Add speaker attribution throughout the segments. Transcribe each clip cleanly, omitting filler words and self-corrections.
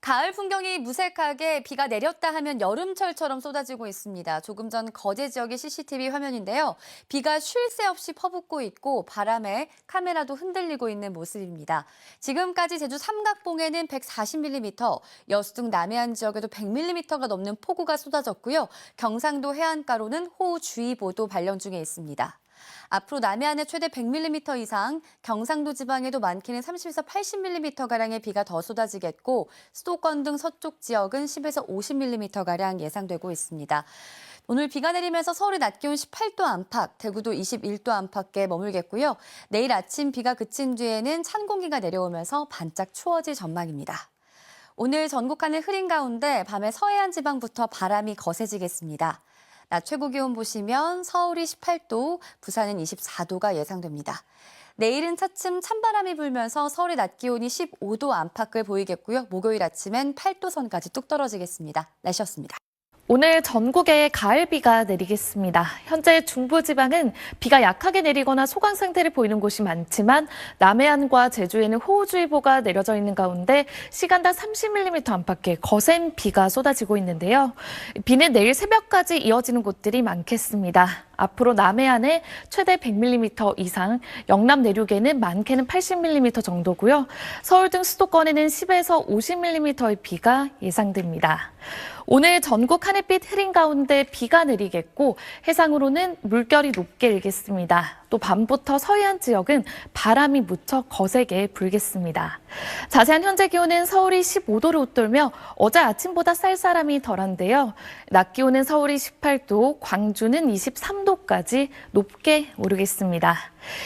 Speaker 1: 가을 풍경이 무색하게 비가 내렸다 하면 여름철처럼 쏟아지고 있습니다. 조금 전 거제 지역의 CCTV 화면인데요. 비가 쉴 새 없이 퍼붓고 있고 바람에 카메라도 흔들리고 있는 모습입니다. 지금까지 제주 삼각봉에는 140mm, 여수 등 남해안 지역에도 100mm가 넘는 폭우가 쏟아졌고요. 경상도 해안가로는 호우주의보도 발령 중에 있습니다. 앞으로 남해안에 최대 100mm 이상, 경상도 지방에도 많게는 30에서 80mm가량의 비가 더 쏟아지겠고 수도권 등 서쪽 지역은 10에서 50mm가량 예상되고 있습니다. 오늘 비가 내리면서 서울의 낮 기온 18도 안팎, 대구도 21도 안팎에 머물겠고요. 내일 아침 비가 그친 뒤에는 찬 공기가 내려오면서 반짝 추워질 전망입니다. 오늘 전국 하늘 흐린 가운데 밤에 서해안 지방부터 바람이 거세지겠습니다. 낮 최고 기온 보시면 서울이 18도, 부산은 24도가 예상됩니다. 내일은 차츰 찬바람이 불면서 서울의 낮 기온이 15도 안팎을 보이겠고요. 목요일 아침엔 8도 선까지 뚝 떨어지겠습니다. 날씨였습니다.
Speaker 2: 오늘 전국에 가을비가 내리겠습니다. 현재 중부지방은 비가 약하게 내리거나 소강 상태를 보이는 곳이 많지만 남해안과 제주에는 호우주의보가 내려져 있는 가운데 시간당 30mm 안팎의 거센 비가 쏟아지고 있는데요. 비는 내일 새벽까지 이어지는 곳들이 많겠습니다. 앞으로 남해안에 최대 100mm 이상, 영남 내륙에는 많게는 80mm 정도고요. 서울 등 수도권에는 10에서 50mm의 비가 예상됩니다. 오늘 전국 하늘빛 흐린 가운데 비가 내리겠고 해상으로는 물결이 높게 일겠습니다. 또 밤부터 서해안 지역은 바람이 무척 거세게 불겠습니다. 자세한 현재 기온은 서울이 15도를 웃돌며 어제 아침보다 쌀쌀함이 덜한데요. 낮 기온은 서울이 18도, 광주는 23도까지 높게 오르겠습니다.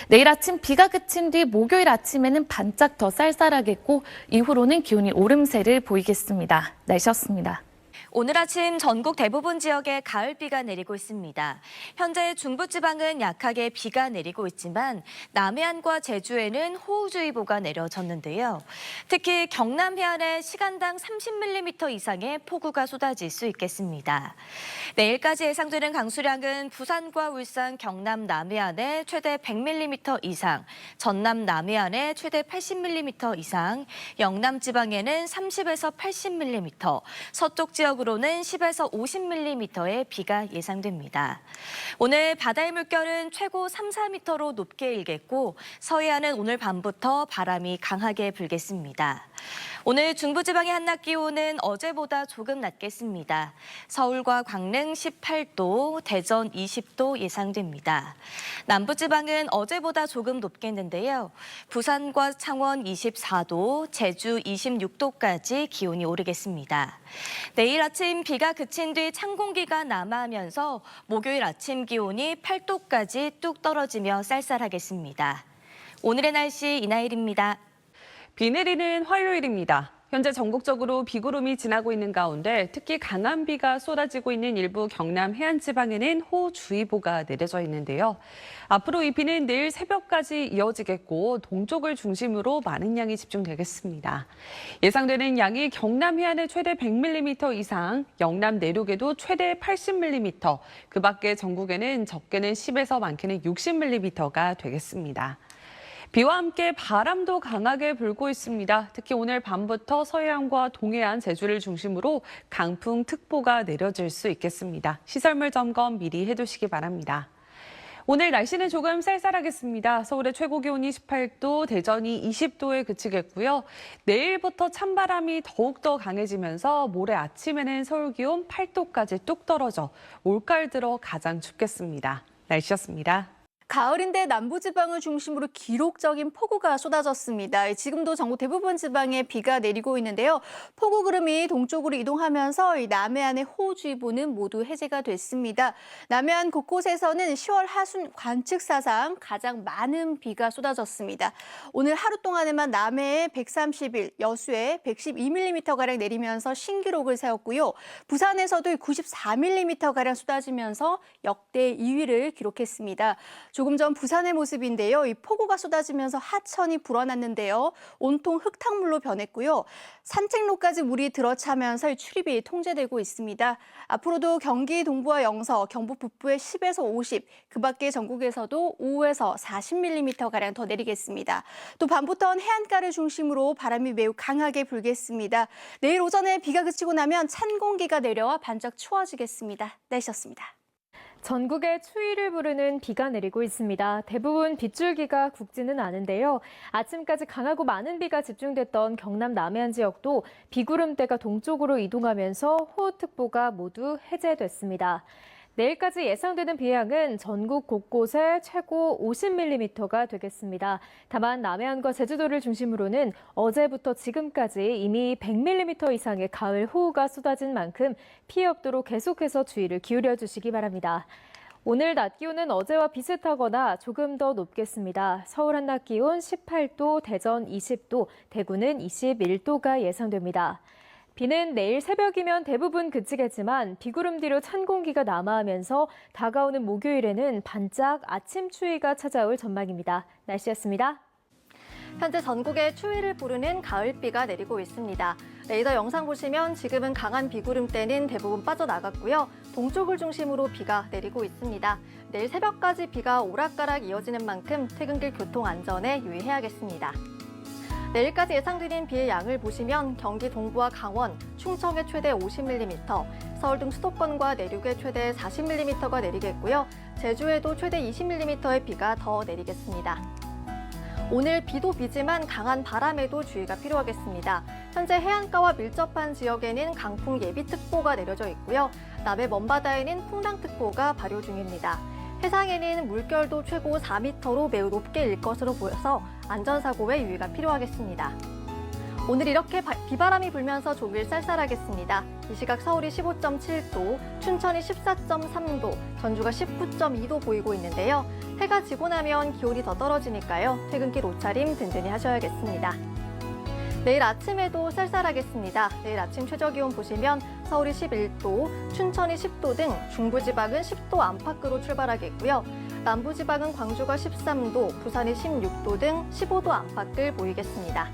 Speaker 2: 내일 아침 비가 그친 뒤 목요일 아침에는 반짝 더 쌀쌀하겠고 이후로는 기온이 오름세를 보이겠습니다. 날씨였습니다.
Speaker 3: 오늘 아침 전국 대부분 지역에 가을비가 내리고 있습니다. 현재 중부지방은 약하게 비가 내리고 있지만 남해안과 제주에는 호우주의보가 내려졌는데요. 특히 경남 해안에 시간당 30mm 이상의 폭우가 쏟아질 수 있겠습니다. 내일까지 예상되는 강수량은 부산과 울산, 경남 남해안에 최대 100mm 이상, 전남 남해안에 최대 80mm 이상, 영남 지방에는 30에서 80mm, 서쪽 지역으로는 10에서 50mm의 비가 예상됩니다. 오늘 바다의 물결은 최고 3, 4m로 높게 일겠고 서해안은 오늘 밤부터 바람이 강하게 불겠습니다. 오늘 중부지방의 한낮 기온은 어제보다 조금 낮겠습니다. 서울과 광릉 18도, 대전 20도 예상됩니다. 남부지방은 어제보다 조금 높겠는데요. 부산과 창원 24도, 제주 26도까지 기온이 오르겠습니다. 내일 아침 비가 그친 뒤 찬 공기가 남하하면서 목요일 아침 기온이 8도까지 뚝 떨어지며 쌀쌀하겠습니다. 오늘의 날씨 이나일입니다.
Speaker 4: 비 내리는 화요일입니다. 현재 전국적으로 비구름이 지나고 있는 가운데 특히 강한 비가 쏟아지고 있는 일부 경남 해안 지방에는 호우주의보가 내려져 있는데요. 앞으로 이 비는 내일 새벽까지 이어지겠고 동쪽을 중심으로 많은 양이 집중되겠습니다. 예상되는 양이 경남 해안에 최대 100mm 이상, 영남 내륙에도 최대 80mm, 그 밖에 전국에는 적게는 10에서 많게는 60mm가 되겠습니다. 비와 함께 바람도 강하게 불고 있습니다. 특히 오늘 밤부터 서해안과 동해안, 제주를 중심으로 강풍특보가 내려질 수 있겠습니다. 시설물 점검 미리 해두시기 바랍니다. 오늘 날씨는 조금 쌀쌀하겠습니다. 서울의 최고 기온이 18도, 대전이 20도에 그치겠고요. 내일부터 찬바람이 더욱더 강해지면서 모레 아침에는 서울 기온 8도까지 뚝 떨어져 올가을 들어 가장 춥겠습니다. 날씨였습니다.
Speaker 5: 가을인데 남부지방을 중심으로 기록적인 폭우가 쏟아졌습니다. 지금도 전국 대부분 지방에 비가 내리고 있는데요. 폭우 구름이 동쪽으로 이동하면서 이 남해안의 호우주의보는 모두 해제가 됐습니다. 남해안 곳곳에서는 10월 하순 관측 사상 가장 많은 비가 쏟아졌습니다. 오늘 하루 동안에만 남해에 131, 여수에 112mm가량 내리면서 신기록을 세웠고요. 부산에서도 94mm가량 쏟아지면서 역대 2위를 기록했습니다. 조금 전 부산의 모습인데요. 이 폭우가 쏟아지면서 하천이 불어났는데요. 온통 흙탕물로 변했고요. 산책로까지 물이 들어차면서 출입이 통제되고 있습니다. 앞으로도 경기 동부와 영서, 경북 북부에 10에서 50, 그 밖에 전국에서도 5에서 40mm가량 더 내리겠습니다. 또 밤부터는 해안가를 중심으로 바람이 매우 강하게 불겠습니다. 내일 오전에 비가 그치고 나면 찬 공기가 내려와 반짝 추워지겠습니다. 날씨였습니다.
Speaker 6: 전국에 추위를 부르는 비가 내리고 있습니다. 대부분 빗줄기가 굵지는 않은데요. 아침까지 강하고 많은 비가 집중됐던 경남 남해안 지역도 비구름대가 동쪽으로 이동하면서 호우특보가 모두 해제됐습니다. 내일까지 예상되는 비 양은 전국 곳곳에 최고 50mm가 되겠습니다. 다만 남해안과 제주도를 중심으로는 어제부터 지금까지 이미 100mm 이상의 가을 호우가 쏟아진 만큼 피해 없도록 계속해서 주의를 기울여 주시기 바랍니다. 오늘 낮 기온은 어제와 비슷하거나 조금 더 높겠습니다. 서울 한낮 기온 18도, 대전 20도, 대구는 21도가 예상됩니다. 비는 내일 새벽이면 대부분 그치겠지만 비구름 뒤로 찬 공기가 남하하면서 다가오는 목요일에는 반짝 아침 추위가 찾아올 전망입니다. 날씨였습니다.
Speaker 7: 현재 전국에 추위를 부르는 가을비가 내리고 있습니다. 레이더 영상 보시면 지금은 강한 비구름대는 대부분 빠져나갔고요. 동쪽을 중심으로 비가 내리고 있습니다. 내일 새벽까지 비가 오락가락 이어지는 만큼 퇴근길 교통 안전에 유의해야겠습니다. 내일까지 예상되는 비의 양을 보시면 경기 동부와 강원, 충청에 최대 50mm, 서울 등 수도권과 내륙에 최대 40mm가 내리겠고요. 제주에도 최대 20mm의 비가 더 내리겠습니다. 오늘 비도 비지만 강한 바람에도 주의가 필요하겠습니다. 현재 해안가와 밀접한 지역에는 강풍 예비특보가 내려져 있고요. 남해 먼바다에는 풍랑특보가 발효 중입니다. 해상에는 물결도 최고 4m로 매우 높게 일 것으로 보여서 안전사고에 유의가 필요하겠습니다. 오늘 이렇게 비바람이 불면서 종일 쌀쌀하겠습니다. 이 시각 서울이 15.7도, 춘천이 14.3도, 전주가 19.2도 보이고 있는데요. 해가 지고 나면 기온이 더 떨어지니까요. 퇴근길 옷차림 든든히 하셔야겠습니다. 내일 아침에도 쌀쌀하겠습니다. 내일 아침 최저기온 보시면 서울이 11도, 춘천이 10도 등 중부지방은 10도 안팎으로 출발하겠고요. 남부지방은 광주가 13도, 부산이 16도 등 15도 안팎을 보이겠습니다.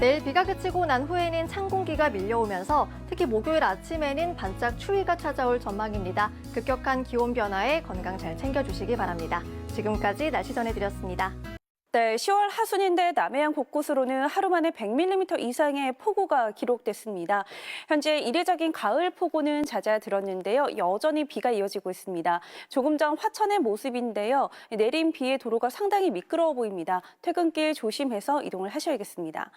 Speaker 7: 내일 비가 그치고 난 후에는 찬 공기가 밀려오면서 특히 목요일 아침에는 반짝 추위가 찾아올 전망입니다. 급격한 기온 변화에 건강 잘 챙겨주시기 바랍니다. 지금까지 날씨 전해드렸습니다.
Speaker 8: 네, 10월 하순인데 남해안 곳곳으로는 하루 만에 100mm 이상의 폭우가 기록됐습니다. 현재 이례적인 가을 폭우는 잦아들었는데요. 여전히 비가 이어지고 있습니다. 조금 전 화천의 모습인데요. 내린 비에 도로가 상당히 미끄러워 보입니다. 퇴근길 조심해서 이동을 하셔야겠습니다.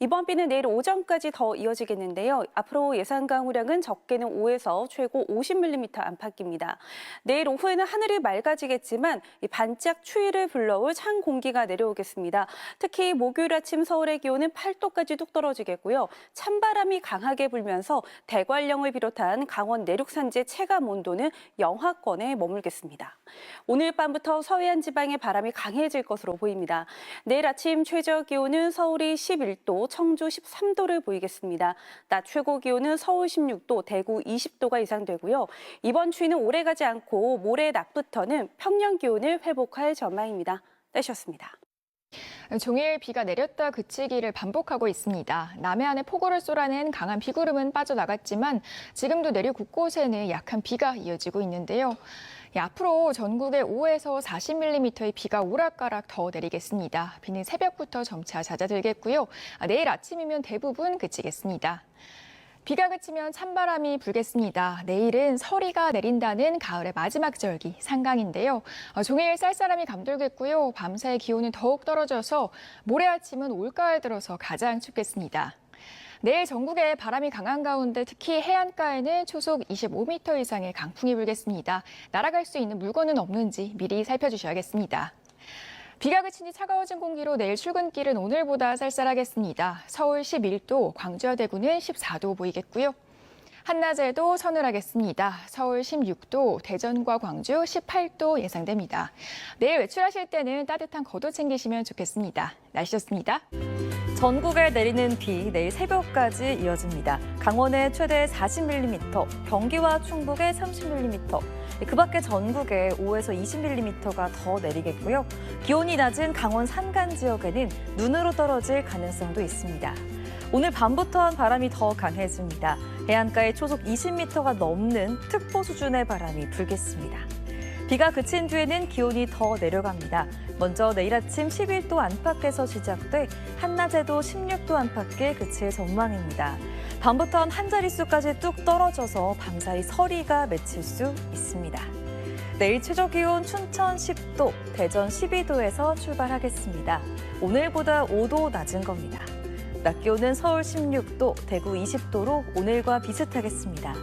Speaker 8: 이번 비는 내일 오전까지 더 이어지겠는데요. 앞으로 예상 강우량은 적게는 5에서 최고 50mm 안팎입니다. 내일 오후에는 하늘이 맑아지겠지만 반짝 추위를 불러올 찬 공기가 내려오겠습니다. 특히 목요일 아침 서울의 기온은 8도까지 뚝 떨어지겠고요. 찬바람이 강하게 불면서 대관령을 비롯한 강원 내륙 산지의 체감 온도는 영하권에 머물겠습니다. 오늘 밤부터 서해안 지방의 바람이 강해질 것으로 보입니다. 내일 아침 최저 기온은 서울이 11도, 청주 13도를 보이겠습니다. 낮 최고 기온은 서울 16도, 대구 20도가 예상되고요. 이번 추위는 오래가지 않고 모레 낮부터는 평년 기온을 회복할 전망입니다. 날씨였습니다.
Speaker 9: 종일 비가 내렸다 그치기를 반복하고 있습니다. 남해안에 폭우를 쏟아낸 강한 비구름은 빠져나갔지만 지금도 내륙 곳곳에는 약한 비가 이어지고 있는데요. 앞으로 전국에 5에서 40mm의 비가 오락가락 더 내리겠습니다. 비는 새벽부터 점차 잦아들겠고요. 내일 아침이면 대부분 그치겠습니다. 비가 그치면 찬바람이 불겠습니다. 내일은 서리가 내린다는 가을의 마지막 절기, 상강인데요. 종일 쌀쌀함이 감돌겠고요. 밤사이 기온은 더욱 떨어져서 모레 아침은 올가을 들어서 가장 춥겠습니다. 내일 전국에 바람이 강한 가운데 특히 해안가에는 초속 25m 이상의 강풍이 불겠습니다. 날아갈 수 있는 물건은 없는지 미리 살펴주셔야겠습니다. 비가 그치니 차가워진 공기로 내일 출근길은 오늘보다 쌀쌀하겠습니다. 서울 11도, 광주와 대구는 14도 보이겠고요. 한낮에도 서늘하겠습니다. 서울 16도, 대전과 광주 18도 예상됩니다. 내일 외출하실 때는 따뜻한 겉옷 챙기시면 좋겠습니다. 날씨였습니다.
Speaker 10: 전국에 내리는 비 내일 새벽까지 이어집니다. 강원에 최대 40mm, 경기와 충북에 30mm, 그 밖에 전국에 5에서 20mm가 더 내리겠고요. 기온이 낮은 강원 산간 지역에는 눈으로 떨어질 가능성도 있습니다. 오늘 밤부터 바람이 더 강해집니다. 해안가에 초속 20m가 넘는 특보 수준의 바람이 불겠습니다. 비가 그친 뒤에는 기온이 더 내려갑니다. 먼저 내일 아침 11도 안팎에서 시작돼 한낮에도 16도 안팎에 그칠 전망입니다. 밤부터는 한 자릿수까지 뚝 떨어져서 밤사이 서리가 맺힐 수 있습니다. 내일 최저 기온 춘천 10도, 대전 12도에서 출발하겠습니다. 오늘보다 5도 낮은 겁니다. 낮 기온은 서울 16도, 대구 20도로 오늘과 비슷하겠습니다.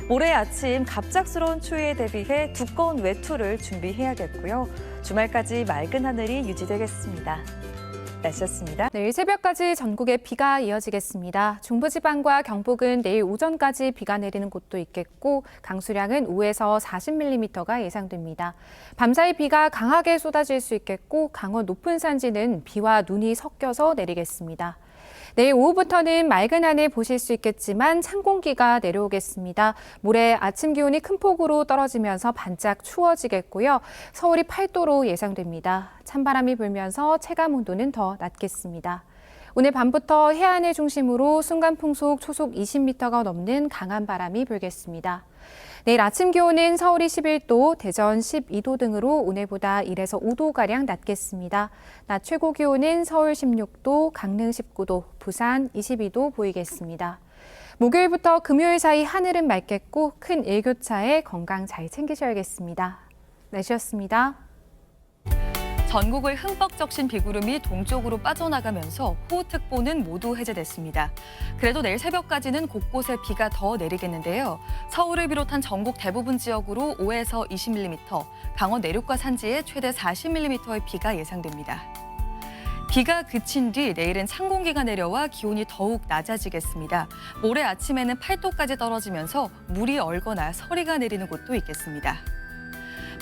Speaker 10: 모레 아침 갑작스러운 추위에 대비해 두꺼운 외투를 준비해야겠고요. 주말까지 맑은 하늘이 유지되겠습니다. 날씨였습니다.
Speaker 11: 내일 새벽까지 전국에 비가 이어지겠습니다. 중부지방과 경북은 내일 오전까지 비가 내리는 곳도 있겠고 강수량은 5에서 40mm가 예상됩니다. 밤사이 비가 강하게 쏟아질 수 있겠고 강원 높은 산지는 비와 눈이 섞여서 내리겠습니다. 내일 오후부터는 맑은 하늘 보실 수 있겠지만 찬 공기가 내려오겠습니다. 모레 아침 기온이 큰 폭으로 떨어지면서 반짝 추워지겠고요. 서울이 8도로 예상됩니다. 찬바람이 불면서 체감 온도는 더 낮겠습니다. 오늘 밤부터 해안을 중심으로 순간풍속 초속 20m가 넘는 강한 바람이 불겠습니다. 내일 아침 기온은 서울이 11도, 대전 12도 등으로 오늘보다 1에서 5도가량 낮겠습니다. 낮 최고 기온은 서울 16도, 강릉 19도, 부산 22도 보이겠습니다. 목요일부터 금요일 사이 하늘은 맑겠고 큰 일교차에 건강 잘 챙기셔야겠습니다. 날씨였습니다.
Speaker 1: 전국을 흠뻑 적신 비구름이 동쪽으로 빠져나가면서 호우특보는 모두 해제됐습니다. 그래도 내일 새벽까지는 곳곳에 비가 더 내리겠는데요. 서울을 비롯한 전국 대부분 지역으로 5에서 20mm, 강원 내륙과 산지에 최대 40mm의 비가 예상됩니다. 비가 그친 뒤 내일은 찬 공기가 내려와 기온이 더욱 낮아지겠습니다. 모레 아침에는 8도까지 떨어지면서 물이 얼거나 서리가 내리는 곳도 있겠습니다.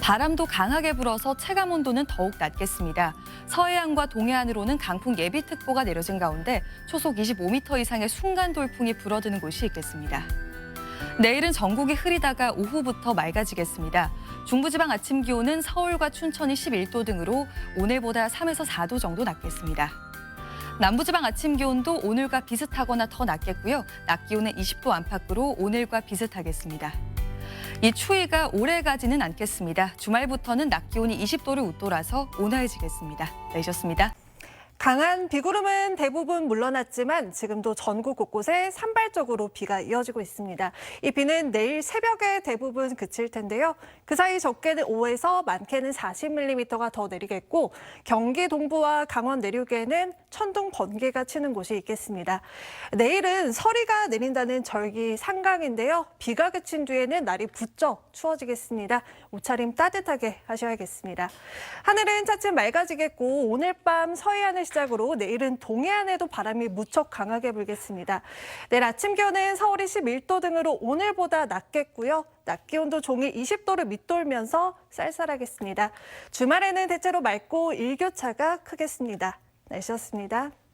Speaker 1: 바람도 강하게 불어서 체감 온도는 더욱 낮겠습니다. 서해안과 동해안으로는 강풍 예비특보가 내려진 가운데 초속 25m 이상의 순간 돌풍이 불어드는 곳이 있겠습니다. 내일은 전국이 흐리다가 오후부터 맑아지겠습니다. 중부지방 아침 기온은 서울과 춘천이 11도 등으로 오늘보다 3에서 4도 정도 낮겠습니다. 남부지방 아침 기온도 오늘과 비슷하거나 더 낮겠고요. 낮 기온은 20도 안팎으로 오늘과 비슷하겠습니다. 이 추위가 오래 가지는 않겠습니다. 주말부터는 낮 기온이 20도를 웃돌아서 온화해지겠습니다. 내셨습니다.
Speaker 12: 강한 비구름은 대부분 물러났지만 지금도 전국 곳곳에 산발적으로 비가 이어지고 있습니다. 이 비는 내일 새벽에 대부분 그칠 텐데요. 그 사이 적게는 5에서 많게는 40mm가 더 내리겠고 경기 동부와 강원 내륙에는 천둥 번개가 치는 곳이 있겠습니다. 내일은 서리가 내린다는 절기 상강인데요. 비가 그친 뒤에는 날이 부쩍 추워지겠습니다. 옷차림 따뜻하게 하셔야겠습니다. 하늘은 차츰 맑아지겠고 오늘 밤 서해안을 시작으로 내일은 동해안에도 바람이 무척 강하게 불겠습니다. 내일 아침 기온은 서울이 11도 등으로 오늘보다 낮겠고요. 낮 기온도 종일 20도를 밑돌면서 쌀쌀하겠습니다. 주말에는 대체로 맑고 일교차가 크겠습니다. 날씨였습니다.